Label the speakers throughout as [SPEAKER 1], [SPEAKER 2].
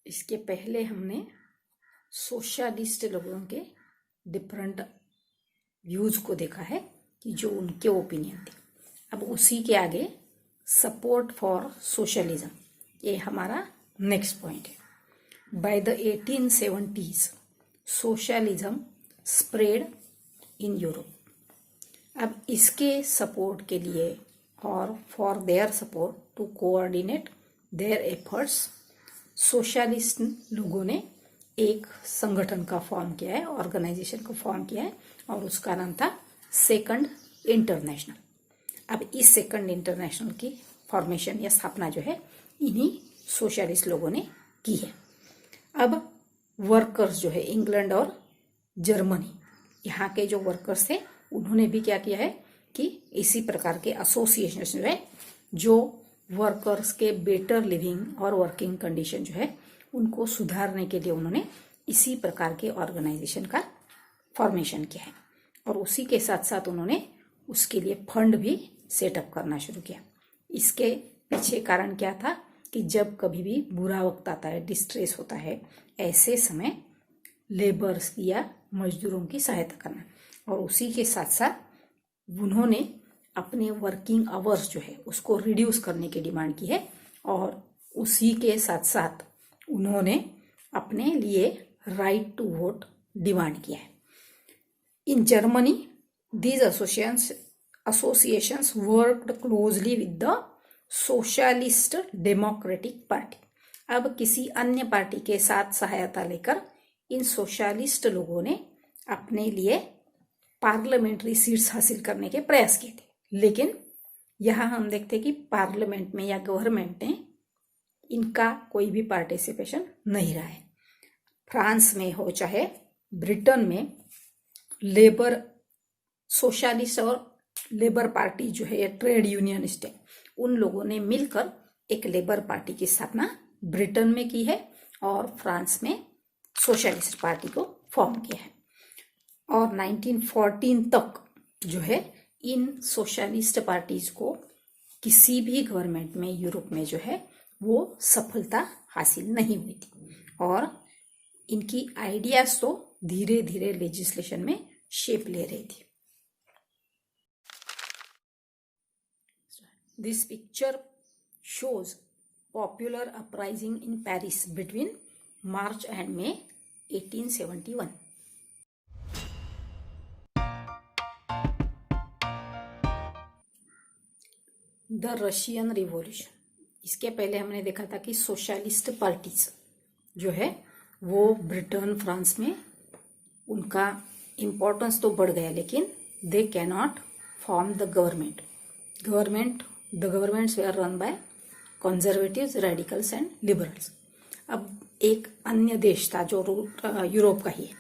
[SPEAKER 1] इसके पहले हमने सोशलिस्ट लोगों के डिफरेंट व्यूज को देखा है कि जो उनके ओपिनियन थे। अब उसी के आगे सपोर्ट फॉर सोशलिज्म, ये हमारा नेक्स्ट पॉइंट है। By the 1870s socialism spread in Europe. अब इसके सपोर्ट के लिए और for their support to coordinate their efforts, socialist लोगों ने एक संगठन का फॉर्म किया है, ऑर्गेनाइजेशन को फॉर्म किया है और उसका नाम था सेकंड इंटरनेशनल। अब इस सेकंड इंटरनेशनल की फॉर्मेशन या स्थापना जो है इन्हीं सोशलिस्ट लोगों ने की है। अब वर्कर्स जो है इंग्लैंड और जर्मनी, यहाँ के जो वर्कर्स थे उन्होंने भी क्या किया है कि इसी प्रकार के एसोसिएशन जो है जो वर्कर्स के बेटर लिविंग और वर्किंग कंडीशन जो है उनको सुधारने के लिए उन्होंने इसी प्रकार के ऑर्गेनाइजेशन का फॉर्मेशन किया है और उसी के साथ साथ उन्होंने उसके लिए फंड भी सेटअप करना शुरू किया। इसके पीछे कारण क्या था कि जब कभी भी बुरा वक्त आता है, डिस्ट्रेस होता है, ऐसे समय लेबर्स या मजदूरों की सहायता करना और उसी के साथ साथ उन्होंने अपने वर्किंग आवर्स जो है उसको रिड्यूस करने की डिमांड की है और उसी के साथ साथ उन्होंने अपने लिए राइट टू वोट डिमांड किया है। In Germany these associations worked closely with the socialist democratic party. अब किसी अन्य पार्टी के साथ सहायता लेकर इन सोशलिस्ट लोगों ने अपने लिए पार्लियामेंट्री सीट्स हासिल करने के प्रयास किए थे, लेकिन यहाँ हम देखते हैं कि पार्लियामेंट में या गवर्नमेंट में इनका कोई भी पार्टिसिपेशन नहीं रहा है। फ्रांस में हो चाहे ब्रिटेन में, लेबर सोशलिस्ट और लेबर पार्टी जो है ट्रेड यूनियनिस्ट है, उन लोगों ने मिलकर एक लेबर पार्टी की स्थापना ब्रिटेन में की है और फ्रांस में सोशलिस्ट पार्टी को फॉर्म किया है। और 1914 तक जो है इन सोशलिस्ट पार्टीज को किसी भी गवर्नमेंट में यूरोप में जो है वो सफलता हासिल नहीं हुई थी और इनकी आइडियाज तो धीरे धीरे लेजिस्लेशन में शेप ले रही थी। This picture shows popular uprising in Paris between March and May 1871. The Russian revolution. इसके पहले हमने देखा था कि सोशलिस्ट पार्टीज जो है वो ब्रिटेन फ्रांस में उनका इम्पोर्टेंस तो बढ़ गया, लेकिन they cannot form the government. The governments वे are run by conservatives, radicals and liberals. अब एक अन्य देश था जो यूरोप का ही है,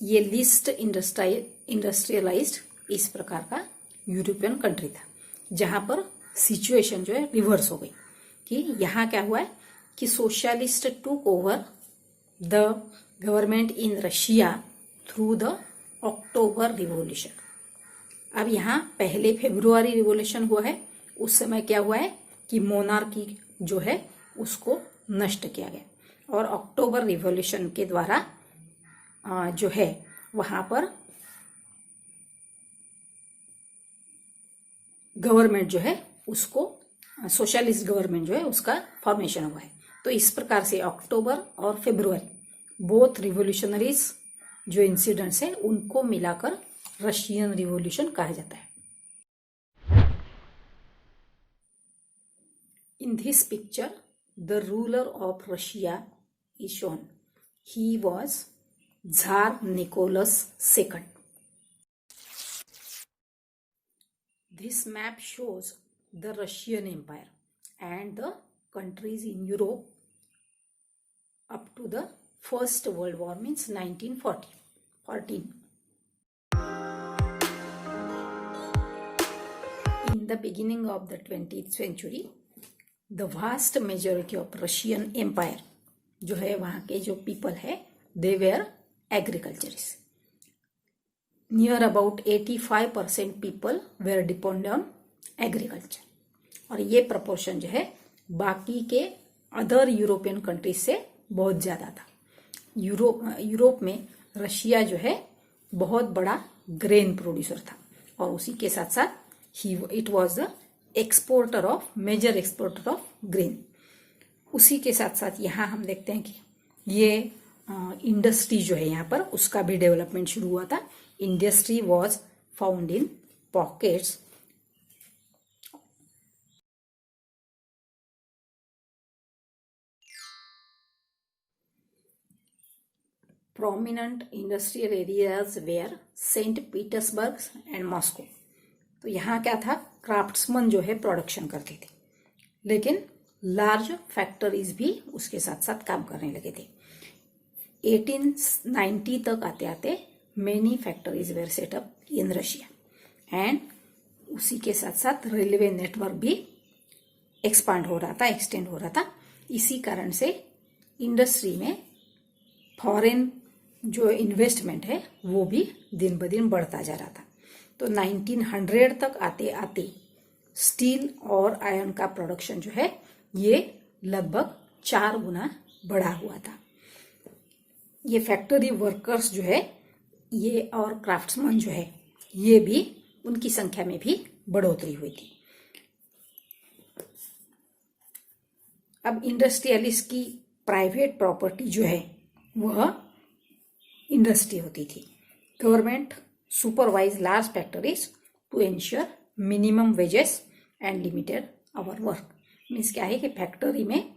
[SPEAKER 1] ये लिस्ट इंडस्ट्रियलाइज्ड इस प्रकार का यूरोपियन कंट्री था, जहां पर सिचुएशन जो है रिवर्स हो गई कि यहाँ क्या हुआ है कि socialist took over the government in Russia through the October revolution. अब यहाँ पहले फरवरी रिवॉल्यूशन हुआ है, उस समय क्या हुआ है कि मोनार्की जो है उसको नष्ट किया गया और अक्टूबर रिवॉल्यूशन के द्वारा जो है वहां पर गवर्नमेंट जो है उसको सोशलिस्ट गवर्नमेंट जो है उसका फॉर्मेशन हुआ है। तो इस प्रकार से अक्टूबर और फरवरी बोथ रिवॉल्यूशनरीज जो इंसिडेंट्स है उनको मिलाकर रशियन रिवॉल्यूशन कहा जाता है। In this picture, the ruler of Russia is shown. He was Tsar Nicholas II. This map shows the Russian Empire and the countries in Europe up to the First World War, means 1914. In the beginning of the 20th century, the vast majority of Russian empire जो है वहाँ के जो people है they were agriculturist. Near about 85% people were depend on agriculture और ये proportion जो है बाकी के अदर यूरोपियन कंट्रीज से बहुत ज़्यादा था। यूरोप में रशिया जो है बहुत बड़ा ग्रेन प्रोड्यूसर था और उसी के साथ साथ it was the major exporter of grain. उसी के साथ साथ यहाँ हम देखते हैं कि ये इंडस्ट्री जो है यहाँ पर उसका भी डेवलपमेंट शुरू हुआ था। Industry was found in pockets prominent industrial areas were Saint Petersburg and Moscow. तो यहाँ क्या था, क्राफ्ट्समैन जो है प्रोडक्शन करते थे, लेकिन लार्ज फैक्ट्रीज भी उसके साथ साथ काम करने लगे थे। 1890 तक आते आते many factories were set up in Russia and उसी के साथ साथ रेलवे नेटवर्क भी एक्सपांड हो रहा था, एक्सटेंड हो रहा था। इसी कारण से इंडस्ट्री में फॉरेन जो इन्वेस्टमेंट है वो भी दिन ब दिन बढ़ता जा रहा था। तो 1900 तक आते आते स्टील और आयरन का प्रोडक्शन जो है ये लगभग 4 गुना बढ़ा हुआ था। ये फैक्ट्री वर्कर्स जो है ये और क्राफ्ट्समैन जो है ये भी उनकी संख्या में भी बढ़ोतरी हुई थी। अब इंडस्ट्रियलिस्ट की प्राइवेट प्रॉपर्टी जो है वह इंडस्ट्री होती थी। Government supervise large factories to ensure minimum wages and limited hour work. Means क्या है कि फैक्ट्री में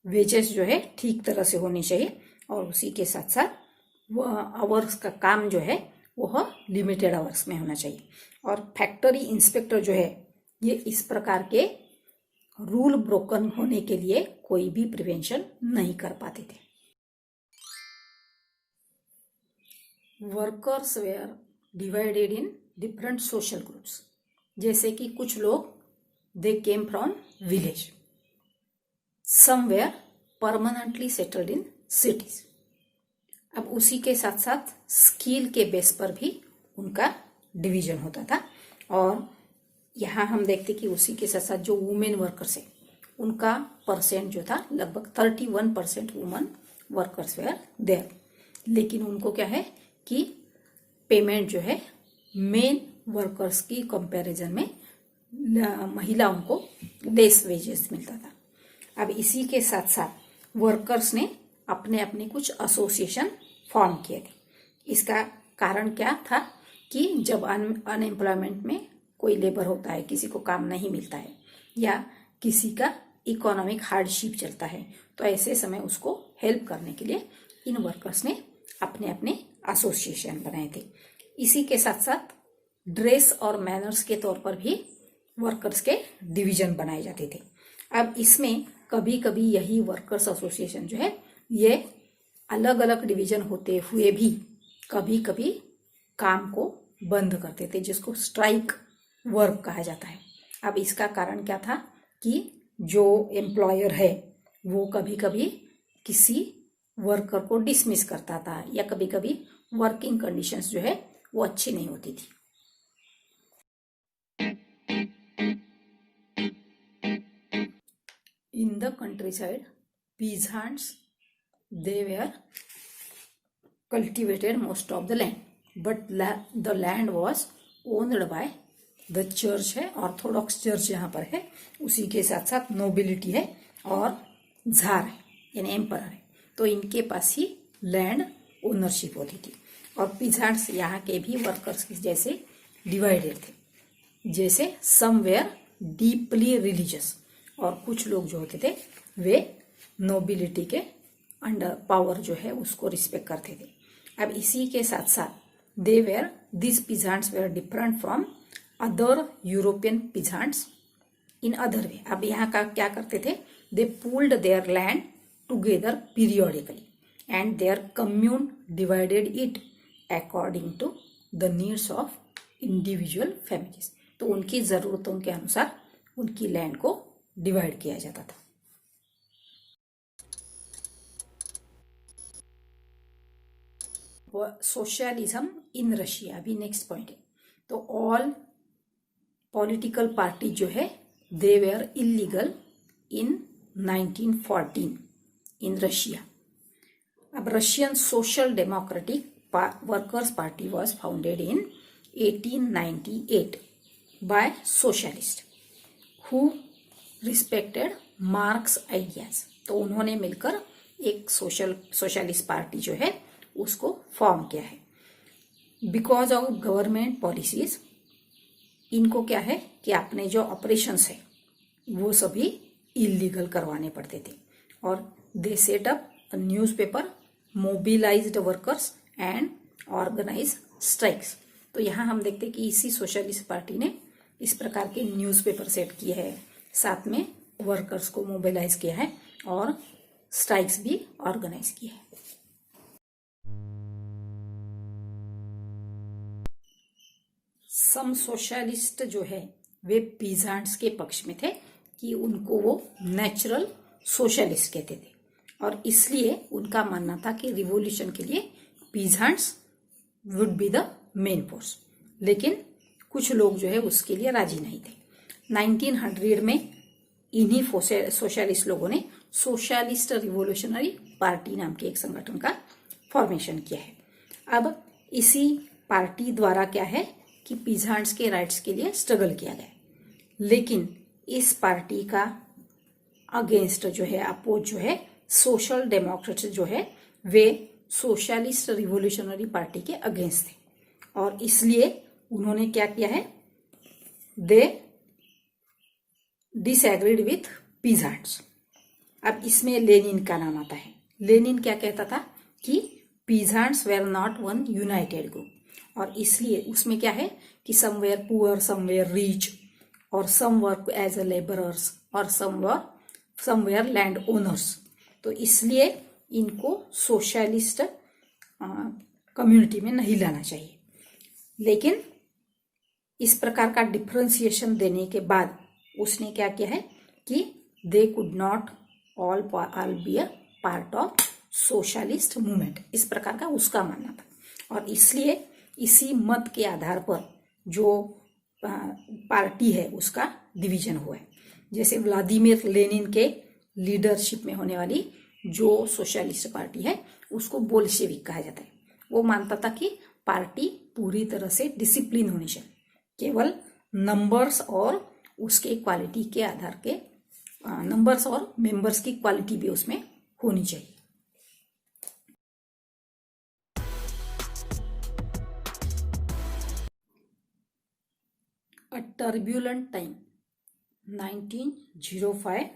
[SPEAKER 1] वेजेस जो है ठीक तरह से होनी चाहिए और उसी के साथ साथ वह आवर्स का काम जो है वह लिमिटेड आवर्स में होना चाहिए। और फैक्ट्री इंस्पेक्टर जो है ये इस प्रकार के रूल ब्रोकन होने के लिए कोई भी प्रिवेंशन नहीं कर पाते थे। Workers were divided in different social groups. जैसे कि कुछ लोग they came from village, some were permanently settled in cities. अब उसी के साथ साथ स्किल के बेस पर भी उनका डिवीजन होता था। और यहाँ हम देखते कि उसी के साथ साथ जो वुमेन वर्कर्स है उनका परसेंट जो था लगभग 31% वुमेन वर्कर्स वेयर देयर। लेकिन उनको क्या है कि पेमेंट जो है मेन वर्कर्स की कंपैरिजन में महिलाओं को लेस वेजेस मिलता था। अब इसी के साथ साथ वर्कर्स ने अपने अपने कुछ एसोसिएशन फॉर्म किए थे। इसका कारण क्या था कि जब अनएम्प्लॉयमेंट में कोई लेबर होता है, किसी को काम नहीं मिलता है या किसी का इकोनॉमिक हार्डशिप चलता है, तो ऐसे समय उसको हेल्प करने के लिए इन वर्कर्स ने अपने अपने एसोसिएशन बनाए थे। इसी के साथ साथ ड्रेस और मैनर्स के तौर पर भी वर्कर्स के डिवीजन बनाए जाते थे। अब इसमें कभी कभी यही वर्कर्स एसोसिएशन जो है ये अलग अलग डिवीजन होते हुए भी कभी कभी काम को बंद करते थे, जिसको स्ट्राइक वर्क कहा जाता है। अब इसका कारण क्या था कि जो एम्प्लॉयर है वो कभी कभी किसी वर्कर को डिसमिस करता था या कभी कभी वर्किंग कंडीशंस जो है वो अच्छी नहीं होती थी। In the countryside, peasants they were cultivated most of the land, but the land was owned by the church है, ऑर्थोडॉक्स चर्च यहाँ पर है, उसी के साथ साथ नोबिलिटी है और झार है यानी एम्पर है। तो इनके पास ही लैंड ओनरशिप होती थी। और पीजेंट्स यहाँ के भी वर्कर्स की जैसे डिवाइडेड थे, जैसे समवेयर डीपली रिलीजियस, और कुछ लोग जो होते थे वे नोबिलिटी के अंडर पावर जो है उसको रिस्पेक्ट करते थे। अब इसी के साथ साथ this peasants were different from other European peasants in other way. अब यहाँ का क्या करते थे, they pulled their land together periodically and their commune divided it according to the needs of individual families. तो उनकी जरूरतों के अनुसार उनकी लैंड को डिवाइड किया जाता था। सोशलिज्म इन रशिया भी नेक्स्ट पॉइंट है। तो ऑल पॉलिटिकल पार्टी जो है they were illegal in 1914 in Russia. अब Russian social democratic workers party was founded in 1898 by socialist who respected Marx ideas. तो उन्होंने मिलकर एक सोशलिस्ट पार्टी जो है उसको फॉर्म किया है। बिकॉज ऑफ गवर्नमेंट पॉलिसीज, इनको क्या है कि अपने जो ऑपरेशंस है वो सभी इलीगल करवाने पड़ते थे और they set up newspaper, mobilised workers and organise strikes. तो यहाँ हम देखते हैं कि इसी सोशलिस्ट पार्टी ने इस प्रकार के न्यूज़पेपर सेट किए हैं, साथ में वर्कर्स को मोबिलाइज किया है और स्ट्राइक्स भी ऑर्गेनाइज किए हैं। सम सोशलिस्ट जो है वे पीजेंट्स के पक्ष में थे कि उनको वो नेचुरल सोशलिस्ट कहते थे और इसलिए उनका मानना था कि रिवॉल्यूशन के लिए peasants would be the main force. लेकिन कुछ लोग जो है उसके लिए राजी नहीं थे। 1900 में इन्हीं सोशलिस्ट लोगों ने सोशलिस्ट रिवोल्यूशनरी पार्टी नाम के एक संगठन का फॉर्मेशन किया है। अब इसी पार्टी द्वारा क्या है कि पीजेंट्स के राइट्स के लिए स्ट्रगल किया गया, लेकिन इस पार्टी का अगेंस्ट जो है, अपोज जो है सोशल डेमोक्रेट्स जो है वे सोशलिस्ट रिवोल्यूशनरी पार्टी के अगेंस्ट थे और इसलिए उन्होंने क्या किया है, दे डिसएग्रीड विथ पीजेंट्स। अब इसमें लेनिन का नाम आता है। लेनिन क्या कहता था कि peasants were not one United group और इसलिए उसमें क्या है कि समवेयर पुअर, समवेयर रिच और some work as a labourers और समवेयर लैंड ओनर्स। तो इसलिए इनको सोशलिस्ट कम्युनिटी में नहीं लाना चाहिए। लेकिन इस प्रकार का डिफरेंशिएशन देने के बाद उसने क्या किया है कि they could not all be a part of socialist movement, इस प्रकार का उसका मानना था और इसलिए इसी मत के आधार पर जो पार्टी है उसका डिवीजन हुआ है। जैसे व्लादिमीर लेनिन के लीडरशिप में होने वाली जो सोशलिस्ट पार्टी है उसको बोल्शेविक कहा जाता है। वो मानता था कि पार्टी पूरी तरह से डिसिप्लिन होनी चाहिए, केवल नंबर्स और उसके क्वालिटी के आधार के नंबर्स और मेंबर्स की क्वालिटी भी उसमें होनी चाहिए। अ टर्ब्यूलेंट टाइम 1905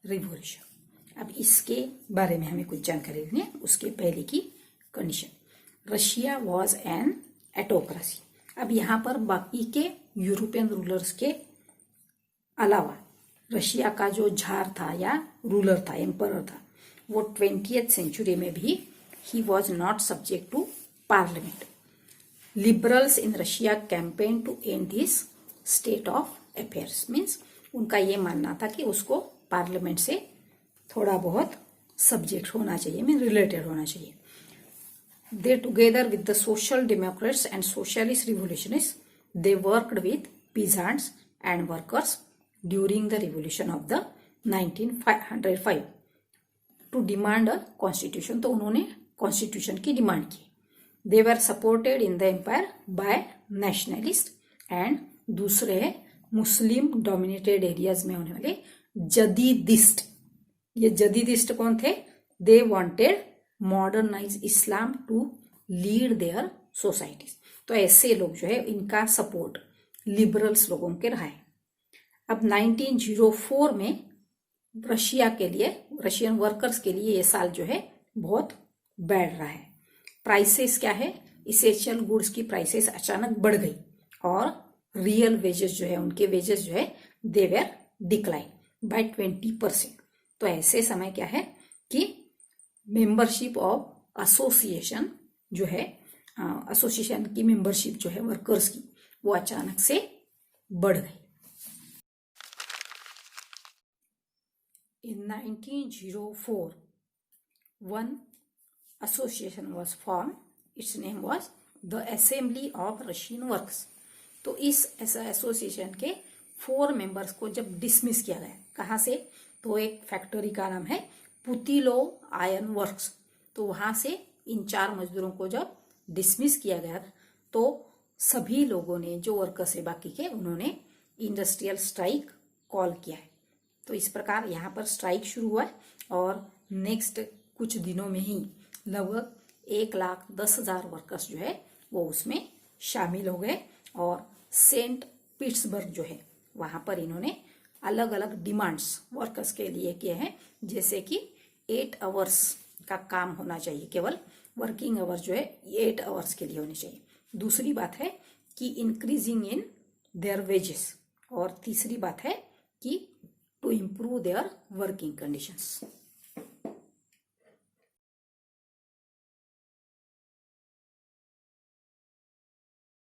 [SPEAKER 1] रिवॉल्यूशन। अब इसके बारे में हमें कुछ जानकारी लेनी है। उसके पहले की कंडीशन, रशिया वॉज एन एटोक्रेसी। अब यहाँ पर बाकी के यूरोपियन रूलर्स के अलावा रशिया का जो झार था या रूलर था, एम्परर था, वो 20th सेंचुरी में भी he was not subject to parliament. Liberals in Russia campaign to end this state of affairs. Means उनका ये मानना था कि उसको पार्लियामेंट से थोड़ा बहुत सब्जेक्ट होना चाहिए, मीन रिलेटेड होना चाहिए। They together with the social democrats and socialist revolutionists, they worked with peasants and workers during the revolution of the 1905 to demand a constitution। तो उन्होंने कॉन्स्टिट्यूशन की डिमांड की। They were supported in the empire by nationalists and दूसरे Muslim dominated areas में होने वाले जदीदिस्ट। ये जदीदिस्ट कौन थे? They wanted modernize Islam to lead their societies. तो ऐसे लोग जो है इनका सपोर्ट लिबरल्स लोगों के रहा है। अब 1904 में रशिया के लिए, रशियन वर्कर्स के लिए ये साल जो है बहुत बैड रहा है। प्राइसेस क्या है, इसेंशियल गुड्स की प्राइसेस अचानक बढ़ गई और रियल वेजेस जो है, उनके वेजेस जो है दे वेर डिक्लाइन बाय 20%। तो ऐसे समय क्या है कि मेंबरशिप ऑफ एसोसिएशन जो है, एसोसिएशन की मेंबरशिप जो है वर्कर्स की, वो अचानक से बढ़ गई। इन 1904 one association was form, it's name was the assembly of Russian works. तो इस एसोसिएशन के 4 मेंबर्स को जब डिसमिस किया गया, कहाँ से? तो एक फैक्ट्री का नाम है पुतिलो आयरन वर्क्स, तो वहां से इन 4 मजदूरों को जब डिसमिस किया गया तो सभी लोगों ने, जो वर्कर्स है बाकी के, उन्होंने इंडस्ट्रियल स्ट्राइक कॉल किया है। तो इस प्रकार यहाँ पर स्ट्राइक शुरू हुआ है और नेक्स्ट कुछ दिनों में ही लगभग 1,10,000 वर्कर्स जो है वो उसमें शामिल हो गए और सेंट पीटर्सबर्ग जो है वहां पर इन्होंने अलग अलग डिमांड्स वर्कर्स के लिए किए हैं, जैसे कि 8 आवर्स का काम होना चाहिए, केवल वर्किंग आवर्स जो है 8 आवर्स के लिए होने चाहिए। दूसरी बात है कि इंक्रीजिंग इन देयर वेजेस, और तीसरी बात है कि to improve their working conditions.